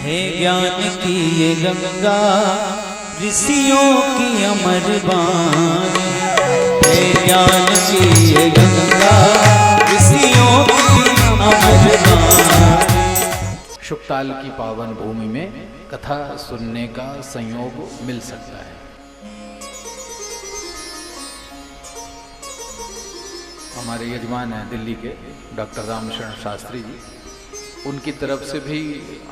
है ज्ञान की ये गंगा ऋषियों की अमर बानी, है ज्ञान की ये गंगा ऋषियों की अमर बानी। शुकताल की पावन भूमि में कथा सुनने का संयोग मिल सकता है। हमारे यजमान हैं दिल्ली के डॉक्टर रामशरण शास्त्री जी, उनकी तरफ से भी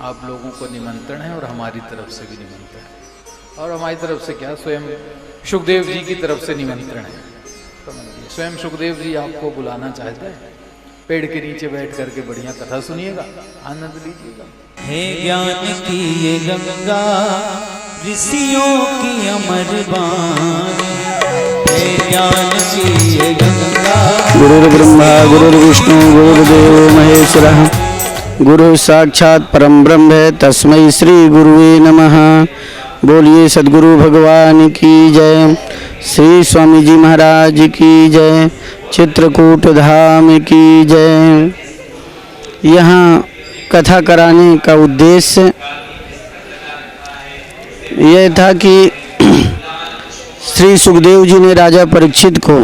आप लोगों को निमंत्रण है और हमारी तरफ से भी निमंत्रण है। और हमारी तरफ से क्या, स्वयं सुखदेव जी की तरफ से निमंत्रण है। स्वयं सुखदेव जी आपको बुलाना चाहते हैं, पेड़ के नीचे बैठ करके बढ़िया कथा सुनिएगा, आनंद लीजिएगा। है ज्ञान की ये गंगा ऋषियों की अमर बानी, है ज्ञान की ये गंगा। गुरुर्ब्रह्मा गुरुर्विष्णु गुरुर्देव महेश्वरः, गुरु साक्षात परम ब्रह्म है, तस्मै श्री गुरुवे नमः। बोलिए सद्गुरु भगवान की जय, श्री स्वामी जी महाराज की जय, चित्रकूट धाम की जय। यहाँ कथा कराने का उद्देश्य यह था कि श्री सुखदेव जी ने राजा परीक्षित को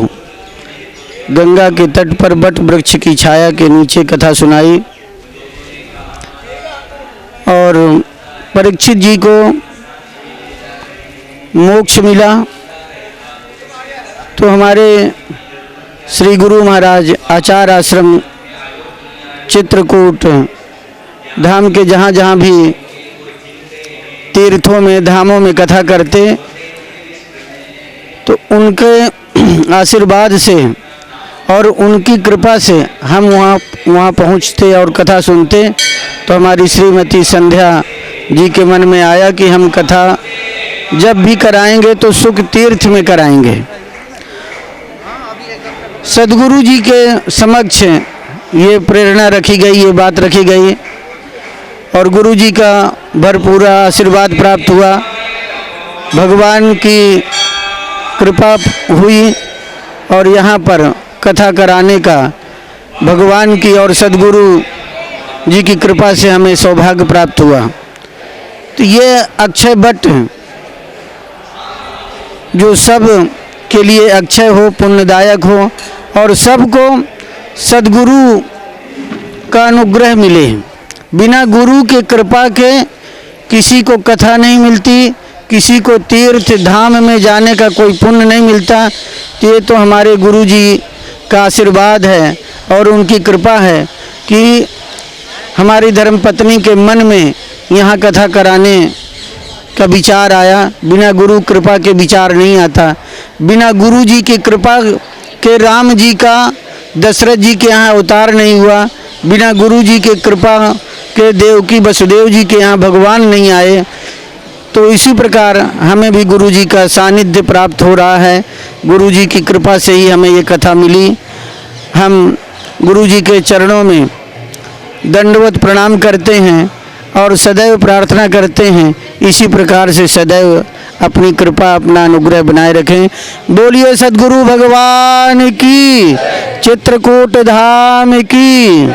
गंगा के तट पर बट वृक्ष की छाया के नीचे कथा सुनाई और परीक्षित जी को मोक्ष मिला। तो हमारे श्री गुरु महाराज आचार्य आश्रम चित्रकूट धाम के जहाँ जहाँ भी तीर्थों में धामों में कथा करते, तो उनके आशीर्वाद से और उनकी कृपा से हम वहाँ पहुँचते और कथा सुनते। तो हमारी श्रीमती संध्या जी के मन में आया कि हम कथा जब भी कराएंगे तो सुख तीर्थ में कराएंगे। सद्गुरु जी के समक्ष ये प्रेरणा रखी गई, ये बात रखी गई और गुरु जी का भरपूरा आशीर्वाद प्राप्त हुआ। भगवान की कृपा हुई और यहाँ पर कथा कराने का भगवान की और सद्गुरु जी की कृपा से हमें सौभाग्य प्राप्त हुआ। तो ये अक्षय वट जो सब के लिए अक्षय हो, पुण्यदायक हो और सबको सद्गुरु का अनुग्रह मिले। बिना गुरु के कृपा के किसी को कथा नहीं मिलती, किसी को तीर्थ धाम में जाने का कोई पुण्य नहीं मिलता। तो ये तो हमारे गुरु जी का आशीर्वाद है और उनकी कृपा है कि हमारी धर्मपत्नी के मन में यहाँ कथा कराने का विचार आया। बिना गुरु कृपा के विचार नहीं आता। बिना गुरु जी की कृपा के राम जी का दशरथ जी के यहाँ अवतार नहीं हुआ। बिना गुरु जी के कृपा के देवकी वसुदेव जी के यहाँ भगवान नहीं आए। तो इसी प्रकार हमें भी गुरु जी का सानिध्य प्राप्त हो रहा है। गुरु जी की कृपा से ही हमें ये कथा मिली। हम गुरु जी के चरणों में दंडवत प्रणाम करते हैं और सदैव प्रार्थना करते हैं इसी प्रकार से सदैव अपनी कृपा, अपना अनुग्रह बनाए रखें। बोलिए सद्गुरु भगवान की, चित्रकूट धाम की।